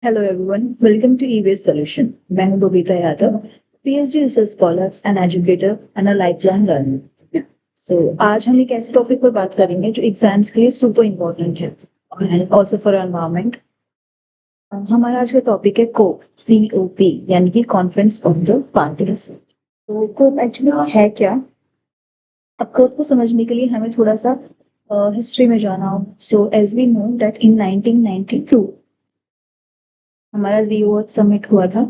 Hello everyone, welcome to EVS Solution. मैं हूं Babita Yadav, PhD research scholar and educator and a lifeline learner. आज हम एक ऐसे टॉपिक पर बात करेंगे जो एग्जाम्स के लिए सुपर इम्पोर्टेंट है एंड ऑल्सो फॉर एनवायरमेंट। हमारा आज का टॉपिक है कोप, COP, यानी कि कॉन्फ्रेंस ऑफ द पार्टीज। तो कोप एक्चुअली है क्या? अब कोप को समझने के लिए हमें थोड़ा सा हिस्ट्री में जाना हो। So as we know that in 1992 हमारा रियो अर्थ समिट हुआ था।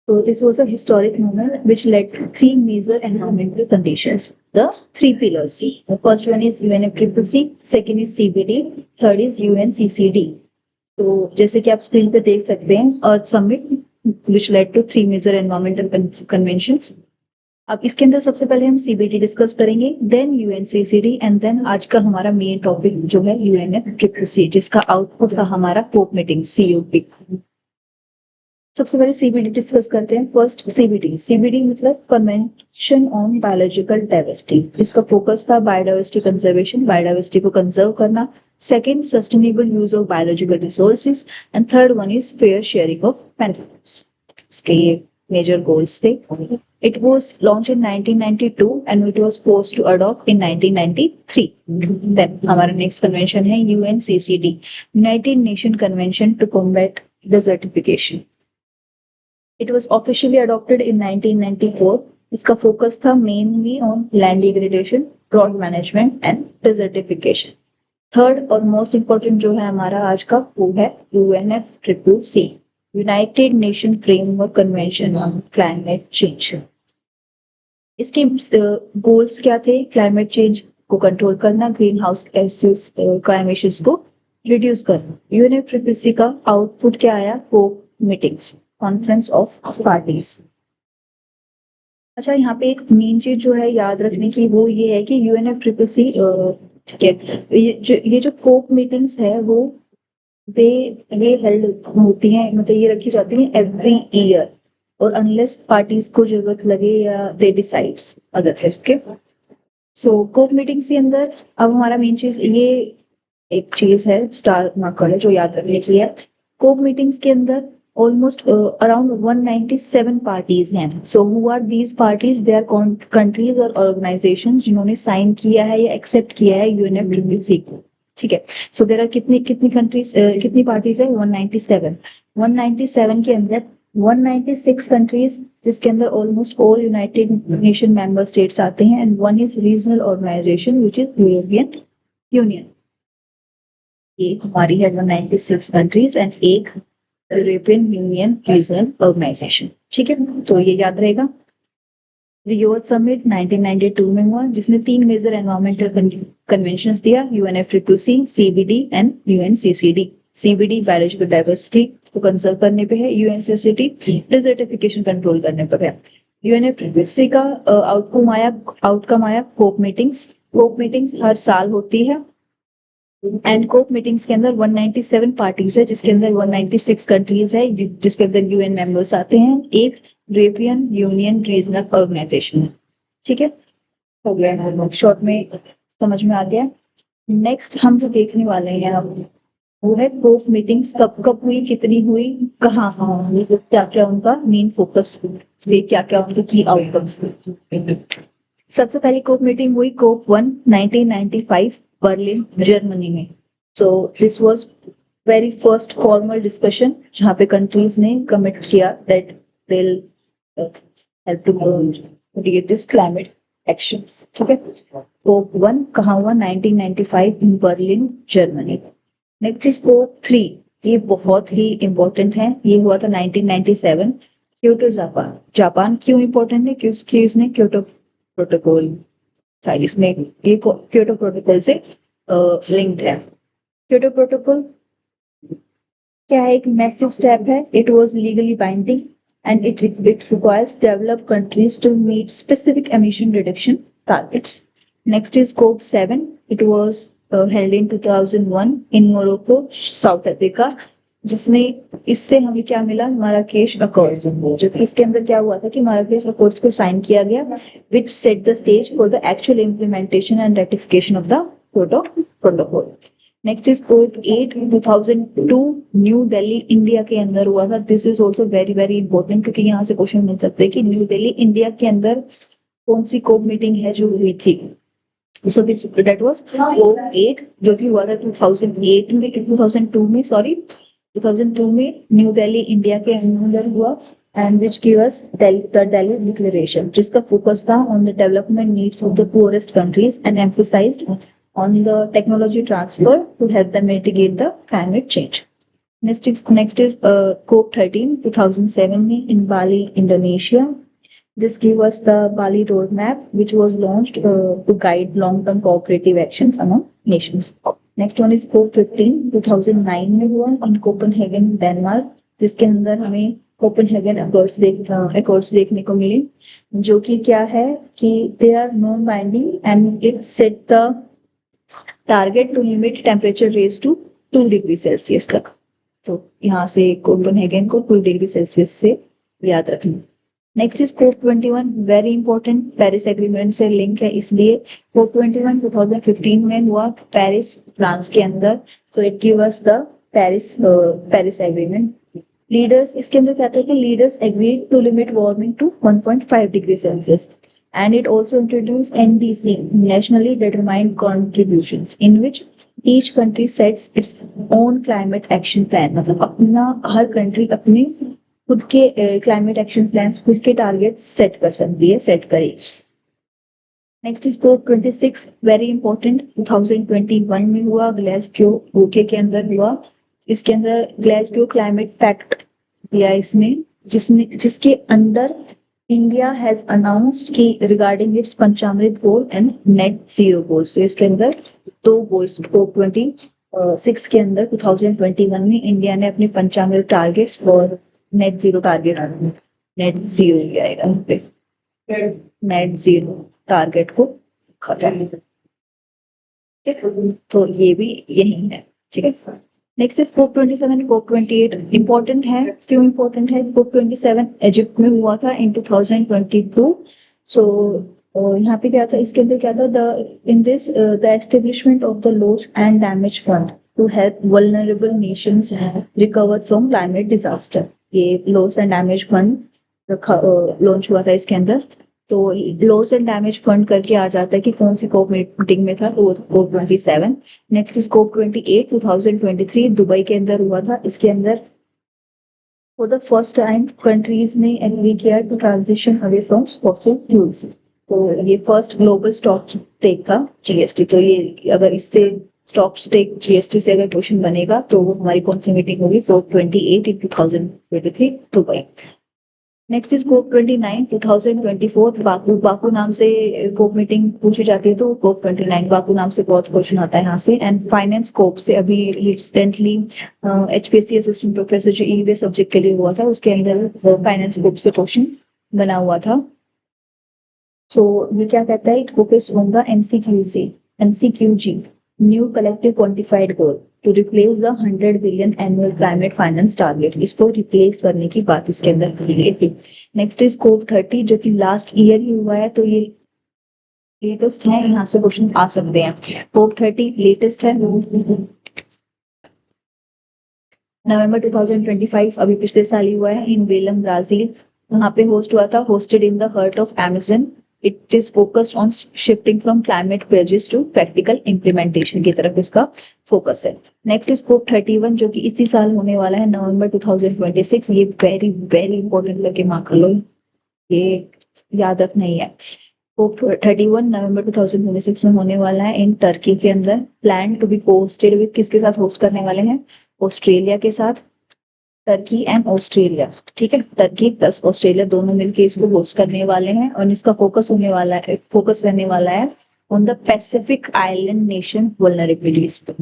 So this was a historic moment which led to three major environmental conditions. The three pillars. The first one is UNFCCC, second is CBD, third is UNCCD. तो जैसे कि आप screen पे देख सकते हैं, अर्थ summit which led to three major environmental conventions. अब इसके अंदर सबसे पहले हम CBD डिस्कस करेंगे, देन UNCCD एंड देन आज का हमारा मेन टॉपिक जो है UNFCCC, जिसका आउटपुट था हमारा कोप मीटिंग COP। सबसे पहले CBD डिस्कस करते हैं। फर्स्ट CBD मतलब कन्वेंशन ऑन बायोलॉजिकल डाइवर्सिटी, जिसका फोकस था बायोडाइवर्सिटी कंजर्वेशन, बायोडाइवर्सिटी को कंजर्व करना। Second, sustainable use of biological resources and third one is fair sharing of benefits. इसके ये मेजर गोल्स थे। It was launch in 1992 and it was forced to adopt in 1993। Then हमारा next convention है UNCCD, United Nation convention to combat desertification. It was officially adopted in 1994. इसका focus था mainly on land degradation, drought management and desertification. Third और most important जो है हमारा आज का वो है UNFCCC, United Nation framework convention on climate change. इसके गोल्स क्या थे? क्लाइमेट चेंज को कंट्रोल करना, ग्रीन हाउस गैसेस का एमिशंस को रिड्यूस करना। UNFCCC का आउटपुट क्या आया? COP meetings, conference of parties. अच्छा, यहाँ पे एक मेन चीज जो है याद रखने की वो ये है कि UNFCCC, ठीक है, ये जो कोप मीटिंग्स है वो ये हेल्ड होती हैं, मतलब ये रखी जाती हैं एवरी ईयर, और अनलेस पार्टीज को जरूरत लगे या दे डिसाइड्स अदरवाइज। ओके, सो कोप मीटिंग्स के अंदर अब हमारा मेन चीज ये एक चीज है, स्टार मार्कर है जो याद रखने की है। कोप मीटिंग्स के अंदर almost around 197 parties हैं. So who are these parties? They are countries or organizations जिन्होंने साइन किया है या एक्सेप्ट किया है UNFCCC को। ठीक है, सो देर आर कितनी कितनी कंट्रीज, कितनी पार्टीज है? 197। 197 के अंदर 196 कंट्रीज, जिसके अंदर almost all United Nation member states आते हैं, and one is regional organisation which is European Union. ये हमारी है 196 कंट्रीज एंड एक यूरोपियन यूनियन रीजनल ऑर्गेनाइजेशन। ठीक है, तो ये याद रहेगा। रियो अर्थ समिट 1992 में हुआ, जिसने तीन मेजर एनवायरमेंटल कन्वेंशंस दिया, UNFCCC, CBD and UNCCD। CBD biological diversity को कंजर्व करने पे है, UNCCD डिजर्टिफिकेशन कंट्रोल करने पर है। UNFCCC का आउटकम आया कोप मीटिंग्स। कोप मीटिंग्स हर साल होती है एंड कोप मीटिंग्स के अंदर 197 पार्टीज है, जिसके अंदर 196 कंट्रीज है, जिसके अंदर UN मेंबर्स आते हैं, एक यूरोपियन यूनियन रीजनल ऑर्गेनाइजेशन है। ठीक है, हो गया, शॉर्ट में समझ में आ गया। नेक्स्ट हम जो देखने वाले हैं अब वो है कोप मीटिंग्स कब कब हुई, कितनी हुई, कहाँ हुई, क्या क्या उनका मेन फोकस थे, क्या क्या उनके की आउटकम्स थे। सबसे पहली कोप मीटिंग हुई कोप 1 1995 बर्लिन जर्मनी में। So this was very first formal discussion जहाँ पे कंट्रीज ने कमिट किया that they will help to mitigate this climate actions. ठीक है, कोप 1 कहाँ हुआ? 1995 in Berlin Germany. Next is COP 3, ये बहुत ही इंपॉर्टेंट है, ये हुआ था 1997 क्योटो जापान। जापान क्यों इंपॉर्टेंट है? क्योंकि उसने क्योटो प्रोटोकॉल था, इसमें ये क्योटो प्रोटोकॉल से लिंक्ड है। क्योटो प्रोटोकॉल क्या है? एक मैसिव स्टेप है। It was legally binding and it requires developed countries to meet specific emission reduction targets. Next is COP 7, it was held in 2001 in Morocco, South Africa, जिसने इससे हमें क्या मिला? Marrakesh accords. जो इसके अंदर क्या हुआ था कि माराकेश अकॉर्ड्स को साइन किया गया, which set the stage for the actual implementation and ratification of the protocol. Next is COP 8 2002 New Delhi India के अंदर हुआ था। This is also very very important, क्योंकि यहाँ से क्वेश्चन मिल सकते हैं कि न्यू दिल्ली इंडिया के अंदर कौन सी कोप मीटिंग है जो हुई थी। सो दिस दैट वाज कोप 8 जो कि हुआ था 2008 में 2002 में सॉरी 2002 में न्यू दिल्ली इंडिया के अंदर हुआ, and which gave us the Delhi Declaration, जिसका फोकस था on the development needs of the poorest countries and emphasized on the technology transfer to help them mitigate the climate change. Next is COP 13 2007 in Bali, Indonesia. This gave us the Bali roadmap, which was launched to guide long-term cooperative actions among nations. Next one is COP 15 2009 में हुआ in Copenhagen, Denmark, जिसके अंदर हमें Copenhagen accords देखने को मिले, जो कि क्या है कि they are non binding and it set the target to limit temperature raise to 2 degree Celsius तक। तो यहाँ से कोपेनहेगन को 2 डिग्री सेल्सियस से याद रखना। Next is COP 21, very important, Paris agreement से लिंक है, इसलिए COP 21 2015 में हुआ पेरिस, फ्रांस के अंदर। तो it give us the Paris agreement. Leaders, इसके अंदर कहते हैं कि leaders agreed to limit warming to 1.5 degree Celsius, and it also introduce NDC, nationally determined contributions, in which each country sets its own climate action plan. मतलब अपना हर country अपने खुद के क्लाइमेट एक्शन प्लान, खुद के टारगेट सेट कर सकती है, सेट करेगी। Next is COP 26, very important, 2021 में हुआ, ग्लासगो यूके के अंदर हुआ। इसके अंदर ग्लासगो क्लाइमेट पैक्ट दिया इसमें, जिसके अंदर इंडिया हैज अनाउंस्ड कि regarding it's Panchamrit goal and net zero goals. तो इसके अंदर 2 गोल्स COP 26 के अंदर 2021 में इंडिया ने अपने पंचामृत टारगेट्स और net zero target, net zero आएगा पे, नेट जीरो टारगेट को खत्म। तो ये भी यही है, ठीक है। Next is COP 27, COP 28 important है। क्यों इंपॉर्टेंट है? COP 27 इजिप्ट में हुआ था इन 2022। सो यहाँ पे क्या था, इसके अंदर क्या था, in this the establishment of the loss and damage fund to help vulnerable nations recover from climate disaster. ये loss and damage fund launch हुआ था इसके अंदर। तो लॉस एंड डैमेज फंड करके आ जाता है कि कौन सी COP मीटिंग में था, तो वो COP 27। Next is COP 28 2023 Dubai के अंदर हुआ था। इसके अंदर for the first time countries ने एग्री किया to transition away from fossil fuels. तो ये फर्स्ट ग्लोबल स्टॉक टेक था GST। तो ये अगर इससे स्टॉक टेक GST से अगर क्वेश्चन बनेगा तो वो हमारी कौन सी मीटिंग होगी, COP 28 in 2023 Dubai. Next is COP 29 2024 Baku नाम से COP मीटिंग पूछी जाती है, तो COP 29 बाकू नाम से बहुत क्वेश्चन आता है यहाँ से। एंड फाइनेंस COP से अभी रिसेंटली HPSC असिस्टेंट प्रोफेसर जो EVA सब्जेक्ट के लिए हुआ था, उसके अंदर फाइनेंस COP से क्वेश्चन बना हुआ था। सो ये क्या कहता है, it focus on the NCQG new collective quantified goal to replace the 100 billion annual climate finance target. इसको रिप्लेस करने की बात इसके अंदर की गई थी। नेक्स्ट इज COP 30 जो कि लास्ट ईयर ही हुआ है, तो ये लेटेस्ट है, यहाँ से क्वेश्चन आ सकते हैं। COP 30 लेटेस्ट है, नवंबर 2025, अभी पिछले साल ही हुआ है इन बेलम ब्राजील। यहाँ पे होस्ट हुआ था, hosted in the heart of Amazon. It is focused on shifting from climate pledges to practical implementation की तरफ इसका फोकस है। नेक्स्ट इज COP 31 जो कि इसी साल होने वाला है, नवंबर 2026। ये वेरी वेरी इंपॉर्टेंट करके मार्क कर लो, ये याद रखना ही है। COP 31 नवंबर 2026 में होने वाला है इन टर्की के अंदर। Plan to be hosted with, किसके साथ होस्ट करने वाले हैं, ऑस्ट्रेलिया के साथ, टर्की एंड ऑस्ट्रेलिया, ठीक है, टर्की प्लस ऑस्ट्रेलिया दोनों मिलकर इसको होस्ट करने वाले हैं। और इसका फोकस रहने वाला है on the Pacific island nation vulnerabilities पे,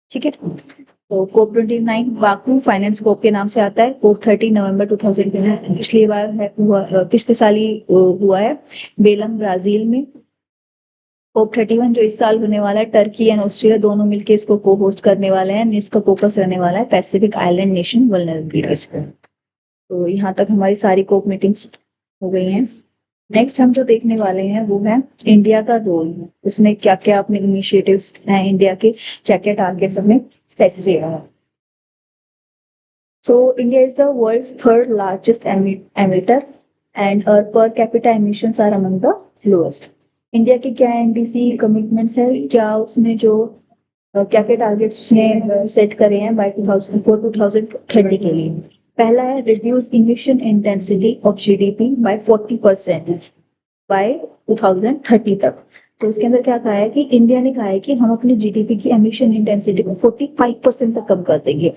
ठीक है। तो COP 29 बाकू फाइनेंस COP के नाम से आता है। COP 30 नवंबर 2020 पिछले साल ही हुआ है बेलम ब्राजील में। COP 31 जो इस साल होने वाला है, टर्की एंड ऑस्ट्रेलिया दोनों मिलकर इसको को होस्ट करने वाले हैं। इसका फोकस रहने वाला है पैसिफिक आइलैंड नेशन वल्नरेबिलिटीज पे। तो यहाँ तक हमारी सारी COP मीटिंग्स हो गई हैं। नेक्स्ट हम जो देखने वाले हैं वो है इंडिया का रोल, उसने क्या क्या अपने इनिशिएटिव्स हैं, इंडिया के क्या क्या टारगेट्स अपने सेट किए हैं। So India is the world's third largest emitter and our per capita emissions are among the lowest. India के क्या एनडीसी कमिटमेंट्स है, क्या उसने जो क्या क्या टारगेट्स उसने सेट करे हैं बाय 2004 2030 के लिए। पहला है reduce emission intensity of GDP by 40% by 2030 तक। तो इसके अंदर क्या कहा है कि इंडिया ने कहा है कि हम अपनी जीडीपी की एमिशन इंटेंसिटी को 45% तक कम कर देंगे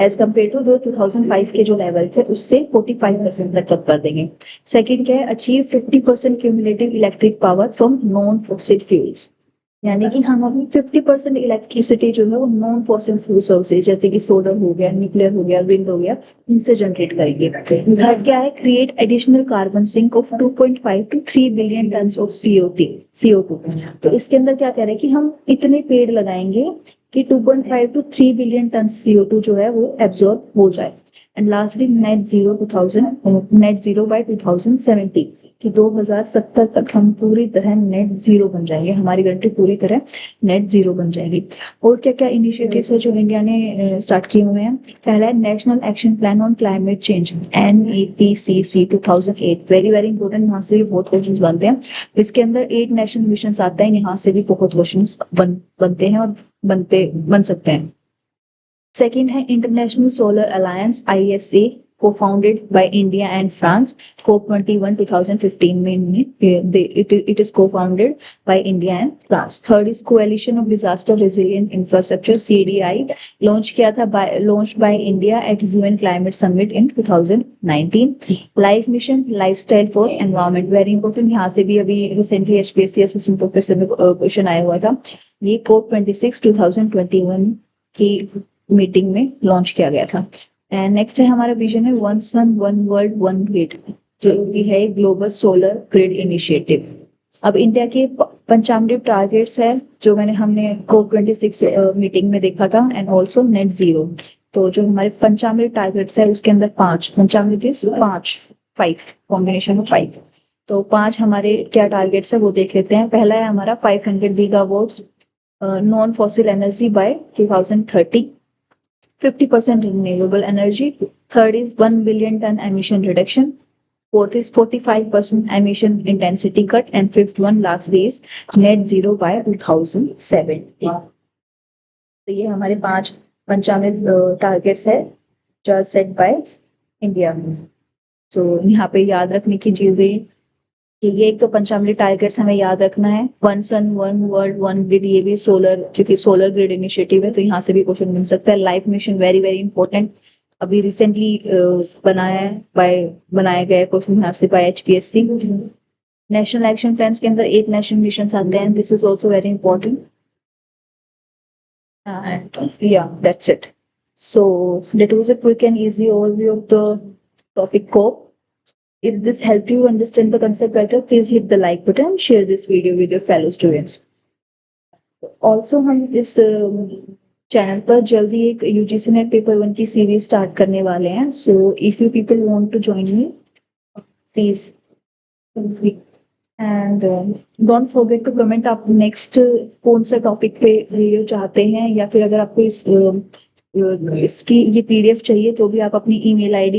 एज कम्पेयर टू जो 2005 के जो लेवल है उससे 45% तक कम कर देंगे। सेकंड क्या है, achieve 50% cumulative electric power from non fossil fuels, यानी कि हम अपनी 50% इलेक्ट्रिसिटी जो है वो नॉन फॉसिल फ्यूल सोर्सेज जैसे कि सोलर हो गया, न्यूक्लियर हो गया, विंड हो गया, इनसे जनरेट करेंगे। थर्ड क्या है, create additional carbon sink of 2.5 to 3 billion tonne of CO2। तो इसके अंदर क्या कह रहे हैं कि हम इतने पेड़ लगाएंगे कि 2.5 to 3 बिलियन टन CO2 जो है वो एब्जॉर्ब हो जाए। And lastly net zero by 2070 कि 2070 तक हम पूरी तरह नेट जीरो बन जाएंगे, हमारी कंट्री पूरी तरह नेट जीरो बन जाएगी। और क्या क्या इनिशिएटिव्स है जो इंडिया ने स्टार्ट किए हुए हैं। पहला है national action plan on climate change NEPCC 2008, very very important, यहाँ से भी बहुत क्वेश्चन बनते हैं। इसके अंदर 8 नेशनल मिशन आते हैं, यहाँ से भी बहुत क्वेश्चन बनते हैं और बन सकते हैं। Second है International Solar Alliance ISA, co-founded by India and France. COP21 2015 में it is co-founded by India and France. Third is Coalition of Disaster Resilient Infrastructure CDI, launched by India at UN Climate Summit in 2019. Life Mission Lifestyle for Environment, very important, यहाँ से भी अभी recently HPSC assistant professor में question आया हुआ था। ये COP26 2021 की मीटिंग में लॉन्च किया गया था। एंड नेक्स्ट है हमारा विजन है one sun one world one grid, जो कि है ग्लोबल सोलर ग्रिड इनिशिएटिव। अब इंडिया के 95 टारगेट्स है जो हमने COP26 मीटिंग में देखा था, एंड ऑल्सो नेट जीरो। तो जो हमारे 95 टारगेट्स है उसके अंदर 5 कॉम्बिनेशन ऑफ 5। तो 5 हमारे क्या टारगेट्स है वो देख लेते हैं। पहला है हमारा 500 gigawatts non fossil energy by 2030, 50% renewable energy. Third is 1 billion ton emission reduction. Fourth is 45% emission intensity cut. And fifth one, lastly, is net zero by 2070. तो ये हमारे 5 पंचामृत टारगेट्स है जो आर सेट बाय इंडिया में। तो यहाँ पे याद रखने की चीजें कि ये एक तो पंचामृत टारगेट्स हमें याद रखना है, one sun one world one grid, ये भी सोलर, क्योंकि सोलर ग्रिड इनिशिएटिव है तो यहाँ से भी क्वेश्चन मिल सकता है। Life mission very very important, अभी रिसेंटली बनाया गया क्वेश्चन यहाँ से by HPSC। National action plan के अंदर 8 नेशनल मिशन आते हैं, this is also very important. And yeah, that's it. So that was a quick and easy overview of the topic COP. If this helped you understand the concept better, please hit the like button and share this video with your fellow students. Also हम इस channel पर जल्दी एक UGC net paper 1 की series start करने वाले हैं। So if you people want to join me, please feel free. And don't forget to comment आप नेक्स्ट कौन सा टॉपिक पे वीडियो चाहते हैं, या फिर अगर आपको इसकी ये PDF चाहिए तो भी आप अपनी email ID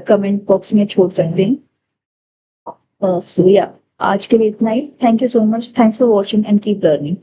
कमेंट बॉक्स में छोड़ सकते हैं। So yeah, आज के लिए इतना ही। Thank you so much. Thanks for watching and keep learning.